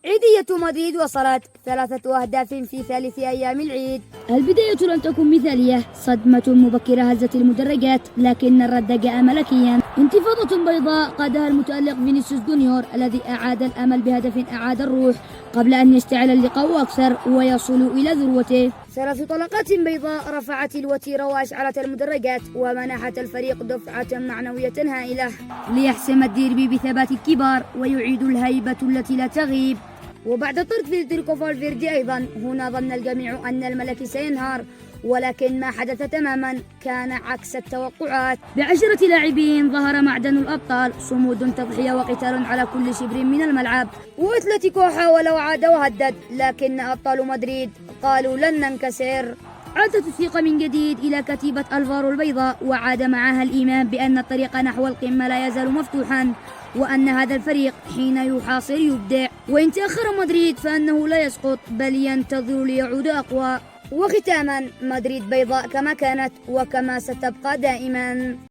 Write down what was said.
عيدية مدريد وصلت 3 أهداف في ثالث أيام العيد. البداية لم تكن مثالية، صدمة مبكرة هزت المدرجات لكن الرد جاء ملكيا. انتفاضة بيضاء قادها المتألق فينيسيوس جونيور الذي أعاد الأمل بهدف أعاد الروح قبل أن يشتعل اللقاء أكثر ويصل إلى ذروته. 3 طلقات بيضاء رفعت الوتيرة وأشعلت المدرجات ومنحت الفريق دفعة معنوية هائلة ليحسم الديربي بثبات الكبار ويعيد الهيبة التي لا تغيب. وبعد طرد فيدريكو فالفيردي أيضا هنا ظن الجميع أن الملك سينهار، ولكن ما حدث تماما كان عكس التوقعات. ب10 لاعبين ظهر معدن الأبطال، صمود تضحية وقتال على كل شبر من الملعب. وأتلتيكو حاول وعاد وهدد، لكن أبطال مدريد قالوا لن ننكسر. عادت الثقة من جديد إلى كتيبة ألفارو البيضاء، وعاد معها الإيمان بأن الطريق نحو القمة لا يزال مفتوحا، وأن هذا الفريق حين يحاصر يبدع، وإن تأخر مدريد فأنه لا يسقط بل ينتظر ليعود أقوى. وختاما، مدريد بيضاء كما كانت وكما ستبقى دائما.